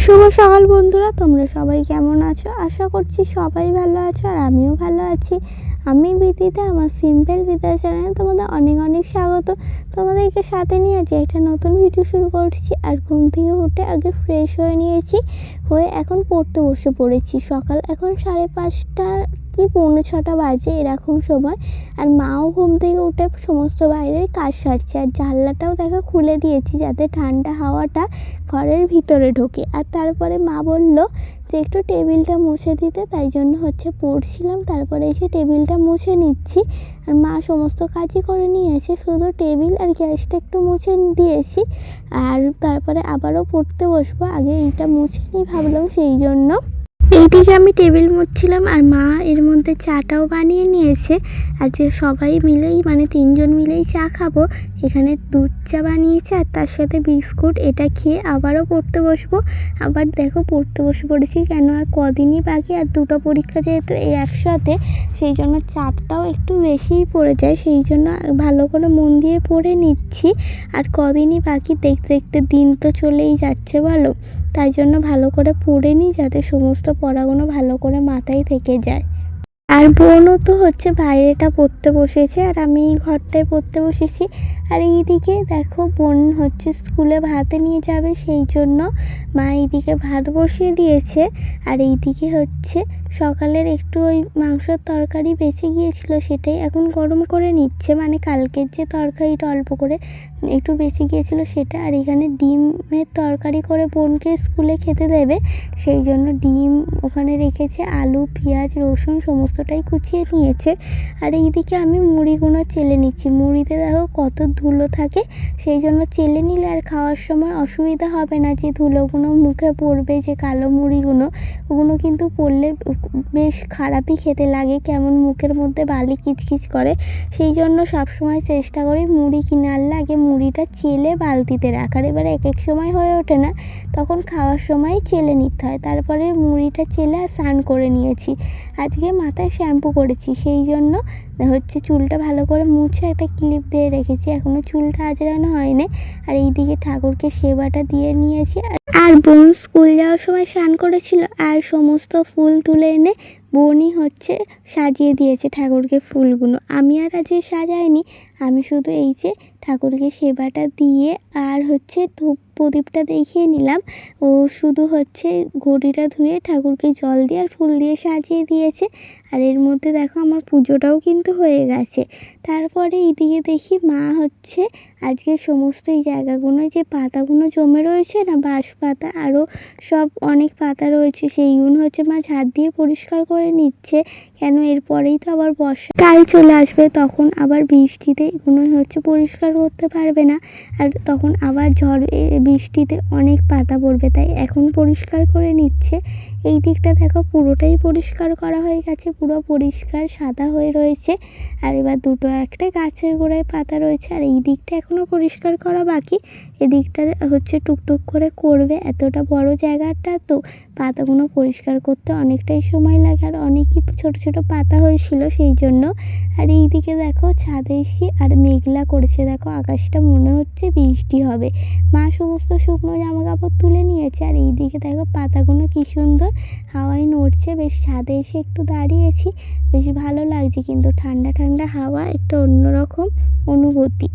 শুভ সকাল বন্ধুরা, তোমরা সবাই কেমন আছো? আশা করছি সবাই ভালো আছো আর আমিও ভালো আছি। আমি বিদিতা, আমার সিম্পল বিদিতা চ্যানেলে তোমাদের অনেক অনেক স্বাগত। তোমাদেরকে সাথে নিয়ে আজ একটা নতুন ভিডিও শুরু করছি। আর ঘুম থেকে উঠে আগে ফ্রেশ হয়ে নিয়েছি, হয়ে এখন পড়তে বসে পড়েছি। সকাল এখন 5:30 কি 5:45 বাজে এরকম সময়। আর মাও ঘুম থেকে উঠে সমস্ত বাইরের কাজ সারছে, আর জানলাটাও দেখো খুলে দিয়েছি যাতে ঠান্ডা হাওয়াটা ঘরের ভিতরে ঢোকে। আর তারপরে মা বলল যে একটু টেবিলটা মুছে দিতে, তাই জন্য পড়ছিলাম। তারপরে এসে টেবিলটা মুছে নিচ্ছি। আর মা সমস্ত কাজই করে নিয়েছে, শুধু টেবিল আর গ্যাসটা একটু মুছে দিয়েছি। আর তারপরে আবারও পড়তে বসবো, আগে এইটা মুছে নিই ভাবলাম, সেই জন্য এইদিকে আমি টেবিল মুছছিলাম। আর মা এর মধ্যে চাটাও বানিয়ে নিয়েছে। আজকে সবাই মিলেই 3জন মিলেই চা খাবো। এখানে দুধ চা বানিয়েছে আর তার সাথে বিস্কুট। এটা খেয়ে আবারও পড়তে বসবো। আবার দেখো পড়তে বসে পড়েছি, কেন আর কদিনই বাকি, আর দুটো পরীক্ষা যেহেতু এই একসাথে, সেই জন্য চাপটাও একটু বেশিই পড়ে যায়। সেই জন্য ভালো করে মন দিয়ে পড়ে নিচ্ছি। আর কদিনই বাকি, দেখতে দেখতে দিন তো চলেই যাচ্ছে বলো। তাই জন্য ভালো করে পড়ে নিই যাতে সমস্ত পড়াগুলো ভালো করে মাথায় থেকে যায়। আর বোনও তো বাইরেটা পড়তে বসেছে, আর আমি এই ঘরটায় পড়তে বসেছি। আর এইদিকে দেখো বোন স্কুলে ভাতে নিয়ে যাবে, সেই জন্য মা এইদিকে ভাত বসিয়ে দিয়েছে। আর এইদিকে সকালের একটু ওই মাংসের তরকারি বেঁচে গিয়েছিল, সেটাই এখন গরম করে নিচ্ছে। কালকের যে তরকারিটা অল্প করে একটু বেঁচে গিয়েছিল সেটা। আর এখানে ডিমের তরকারি করে বোনকে স্কুলে খেতে দেবে, সেই জন্য ডিম ওখানে রেখেছে, আলু পেঁয়াজ রসুন সমস্তটাই কুচিয়ে নিয়েছে। আর এইদিকে আমি মুড়িগুলো চেলে নিচ্ছি। মুড়িতে দেখো কত ধুলো থাকে, সেই জন্য চেলে নিলে আর খাওয়ার সময় অসুবিধা হবে না, যে ধুলোগুলো মুখে পড়বে, যে কালো মুড়িগুলো, ওগুলো কিন্তু পড়লে বেশ খারাপই খেতে লাগে, কেমন মুখের মধ্যে বালি কিচকিচ করে। সেই জন্য সবসময় চেষ্টা করি মুড়ি কিনে আনলে আগে মুড়িটা চেলে বালতিতে রাখার। এবারে এক এক সময় হয়ে ওঠে না, তখন খাওয়ার সময় চেলে নিতে হয়। তারপরে মুড়িটা চেলে আর স্নান করে নিয়েছি। আজকে মাথায় শ্যাম্পু করেছি, সেই জন্য চুলটা ভালো করে মুছে একটা ক্লিপ দিয়ে রেখেছি, এখনও চুলটা আঁচড়ানো হয়নি। আর এইদিকে ঠাকুরকে সেবাটা দিয়ে নিয়েছি। আর বোন স্কুল যাওয়ার সময় স্নান করেছিল, আর সমস্ত ফুল তুলে এনে বোনই সাজিয়ে দিয়েছে ঠাকুরকে ফুলগুলো। আমি আর আজকে সাজাইনি, আমি শুধু এই যে ঠাকুরকে সেবাটা দিয়ে আর ধূপ প্রদীপটা দেখিয়ে নিলাম। ও শুধু ঘটিটা ধুয়ে ঠাকুরকে জল দিয়ে আর ফুল দিয়ে সাজিয়ে দিয়েছে। আর এর মধ্যে দেখো আমার পুজোটাও কিন্তু হয়ে গেছে। তারপরে এইদিকে দেখি মা আজকে সমস্ত এই জায়গাগুলো যে পাতাগুলো জমে রয়েছে না, বাঁশ পাতা আরও সব অনেক পাতা রয়েছে, সেইগুলো মা ঝাড় দিয়ে পরিষ্কার করে নিচ্ছে। কেন এরপরেই তো আবার বর্ষাকাল চলে আসবে, তখন আবার বৃষ্টিতে এগুলো পরিষ্কার করতে পারবে না। আর তখন আবার বৃষ্টিতে অনেক পাতা পড়বে, তাই এখন পরিষ্কার করে নিচ্ছে। এই দিকটা দেখো পুরোটাই পরিষ্কার করা হয়ে গেছে, পুরো পরিষ্কার সাদা হয়ে রয়েছে। আর এবার দুটো একটা গাছের গোড়ায় পাতা রয়েছে, আর এই দিকটা এখনও পরিষ্কার করা বাকি। এদিকটা টুকটুক করে করবে, এতটা বড় জায়গাটা তো পাতাগুলো পরিষ্কার করতে অনেকটাই সময় লাগে, আর অনেকই ছোট ছোট পাতা হয়েছিল সেই জন্য। আর এই দিকে দেখো ছাদে এসে আর মেঘলা করেছে, দেখো আকাশটা মনে হচ্ছে বৃষ্টি হবে। মা সমস্ত শুকনো জামা কাপড় তুলে নিয়েছে। আর এই দিকে দেখো পাতাগুলো কি সুন্দর হাওয়ায় নড়ছে। বেশ ছাদে এসে একটু দাঁড়িয়েছি, বেশ ভালো লাগছে, কিন্তু ঠান্ডা ঠান্ডা হাওয়া, একটা অন্যরকম অনুভূতি।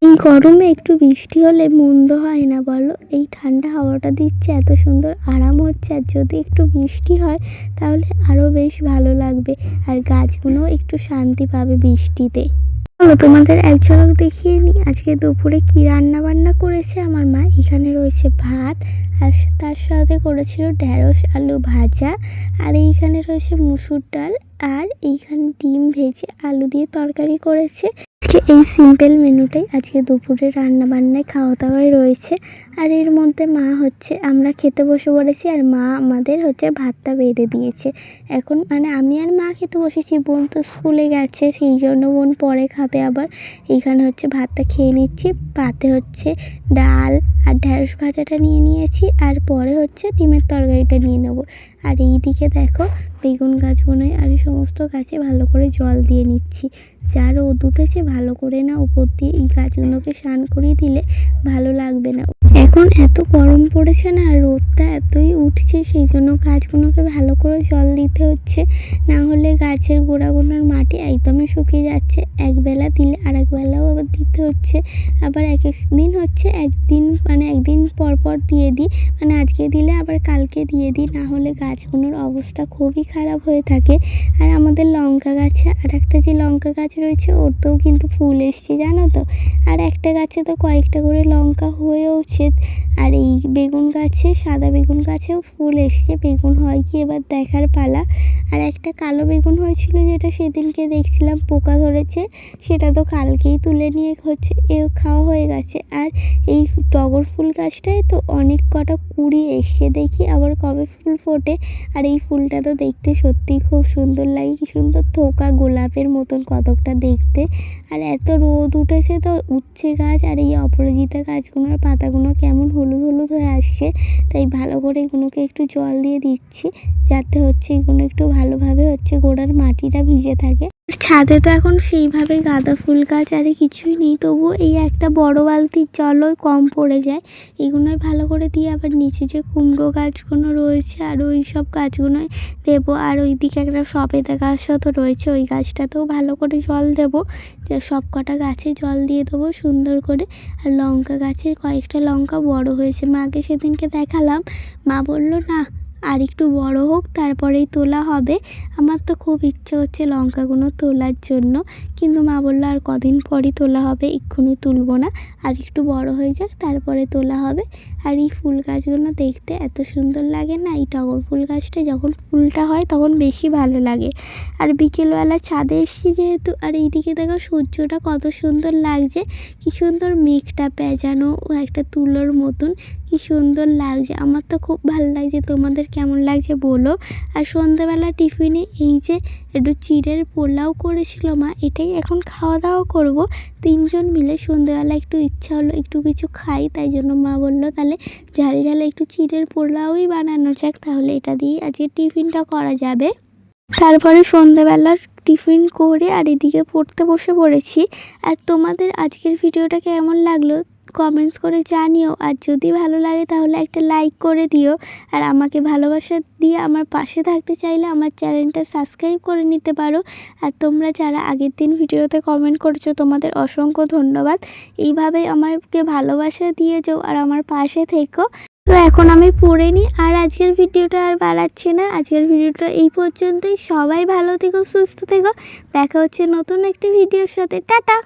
এই গরমে একটু বৃষ্টি হলে মন্দ হয় না বলো। এই ঠান্ডা হাওয়াটা দিচ্ছে, এত সুন্দর আরাম হচ্ছে। আর যদি একটু বৃষ্টি হয় তাহলে আরও বেশ ভালো লাগবে, আর গাছগুলোও একটু শান্তি পাবে বৃষ্টিতে। চলো তোমাদের এক ঝলক দেখিয়ে নিই আজকে দুপুরে কি রান্না বান্না করেছে আমার মা। এখানে রয়েছে ভাত, আর তার সাথে করেছিল ঢেঁড়স আলু ভাজা। আর এইখানে রয়েছে মুসুর ডাল, আর এইখানে ডিম ভেজে আলু দিয়ে তরকারি করেছে। আজকে এই সিম্পল মেনুটাই আজকে দুপুরে রান্না বান্নায় খাওয়া দাওয়ায় রয়েছে। আর এর মধ্যে মা আমরা খেতে বসে পড়েছি, আর মা আমাদের ভাতটা বেড়ে দিয়েছে। এখন আমি আর মা খেতে বসেছি, বোন তো স্কুলে গেছে, সেই জন্য বোন পরে খাবে। আবার এইখানে ভাতটা খেয়ে নিচ্ছি, পাতে ডাল আর ঢেঁড়স ভাজাটা নিয়ে নিয়েছি, আর পরে ডিমের তরকারিটা নিয়ে নেবো। আর এই দিকে দেখো বেগুন গাছগুলোয় আর সমস্ত গাছে ভালো করে জল দিয়ে নিচ্ছি। যা রোদ উঠেছে ভালো করে না উপর দিয়ে এই গাছগুলোকে স্নান করিয়ে দিলে ভালো লাগবে না। এখন এখন এত গরম পড়েছে না, রোদটা এতই উঠছে, সেই জন্য গাছগুলোকে ভালো করে জল দিতে হচ্ছে, না হলে গাছের গোড়াগুলোর মাটি একদমই শুকিয়ে যাচ্ছে। একবেলা দিলে আরেক বেলাও আবার দিতে হচ্ছে, আবার এক এক দিন হচ্ছে একদিন পর পর দিয়ে দিই, মানে আজকে দিলে আবার কালকে দিয়ে দিই, না হলে গাছগুলোর অবস্থা খুবই খারাপ হয়ে থাকে। আর আমাদের লঙ্কা গাছে আর একটা যে লঙ্কা গাছ রয়েছে ওরতেও কিন্তু ফুল এসছে জানো তো, আর একটা গাছে তো কয়েকটা করে লঙ্কা হয়েওছে। আর এই বেগুন গাছে, সাদা বেগুন গাছেও ফুল এসছে, বেগুন হয় কি এবার দেখার পালা। আর একটা কালো বেগুন হয়েছিল যেটা সেদিনকে দেখছিলাম পোকা ধরেছে, সেটা তো কালকেই তুলে নিয়ে খাওয়া হয়ে গেছে। আর এই টগর ফুল গাছটায় তো অনেক কটা কুঁড়ি এসছে, দেখি আবার কবে ফুল ফোটে। আর এই ফুলটা তো দেখতে সত্যিই খুব সুন্দর লাগে, কি সুন্দর থোকা গোলাপের মতন কতকটা দেখতে। আর এত রোদ উঠেছে তো উচ্ছে গাছ আর এই অপরাজিতা গাছগুলোর পাতাগুলো কেমন হলুদ হলুদ হয়ে আসছে, তাই ভালো করে এগুলোকে একটু জল দিয়ে দিচ্ছি, যাতে এগুলো একটু ভালোভাবে গোড়ার মাটিটা ভিজে থাকে। ছাদে তো এখন সেইভাবে গাঁদা ফুল গাছ আর কিছুই নেই, তবুও এই একটা বড় বালতির জলও কম পড়ে যায়, এগুলোই ভালো করে দিয়ে আবার নিচে যে কুমড়ো গাছগুলো রয়েছে আর ওই সব গাছগুলোই দেবো। আর ওইদিকে একটা সবেদা গাছও তো রয়েছে, ওই গাছটাতেও ভালো করে জল দেবো, সব কটা গাছে জল দিয়ে দেবো সুন্দর করে। আর লঙ্কা গাছের কয়েকটা লঙ্কা বড় হয়েছে, মাকে সেদিনকে দেখালাম, মা বলল না আর একটু বড় হোক তারপরেই তোলা হবে। আমার তো খুব ইচ্ছে হচ্ছে লঙ্কাগুলো তোলার জন্য, কিন্তু মা বললো আর কদিন পরই তোলা হবে, এক্ষুনি তুলবো না, আর একটু বড় হয়ে যাক তারপরে তোলা হবে। আর এই ফুল গাছগুলো দেখতে এত সুন্দর লাগে না, এই টগর ফুল গাছটা যখন ফুলটা হয় তখন বেশি ভালো লাগে। আর বিকেলবেলা ছাদে এসেছি যেহেতু, আর এইদিকে দেখো সূর্যটা কত সুন্দর লাগছে, কি সুন্দর মেঘটা পেঁচানো একটা তুলোর মতন, কি সুন্দর লাগছে, আমার তো খুব ভালো লাগছে। তোমাদের কেমন লাগছে বলো। আর সন্ধ্যাবেলা টিফিনে এই যে একটু চিড়ের পোলাও করেছিল মা, এটাই এখন খাওয়া দাওয়া করব তিনজন মিলে। সন্ধ্যাবেলা একটু ইচ্ছা হলো একটু কিছু খাই, তাই জন্য মা বললো তাহলে ঝাল ঝাল একটু চিড়ের পোলাওই বানানো যাক, তাহলে এটা দিয়ে আজকে টিফিনটা করা যাবে। তারপরে সন্ধ্যাবেলার টিফিন করে আর এদিকে পড়তে বসে পড়েছি। আর তোমাদের আজকের ভিডিওটা কেমন লাগলো কমেন্টস করে জানিও, আর যদি ভালো লাগে তাহলে একটা লাইক করে দিও। আর আমাকে ভালোবাসা দিয়ে আমার পাশে থাকতে চাইলে আমার চ্যানেলটা সাবস্ক্রাইব করে নিতে পারো। আর তোমরা যারা আগের দিন ভিডিওতে কমেন্ট করেছো তোমাদের অসংখ্য ধন্যবাদ, এইভাবেই আমাকে ভালোবাসা দিয়ে যাও আর আমার পাশে থেকো। তো এখন আমি পড়ে নিই, আর আজকের ভিডিওটা আর বাড়াচ্ছি না, আজকের ভিডিওটা এই পর্যন্তই। সবাই ভালো থেকো, সুস্থ থেকো, দেখা হচ্ছে নতুন একটি ভিডিওর সাথে, টাটা।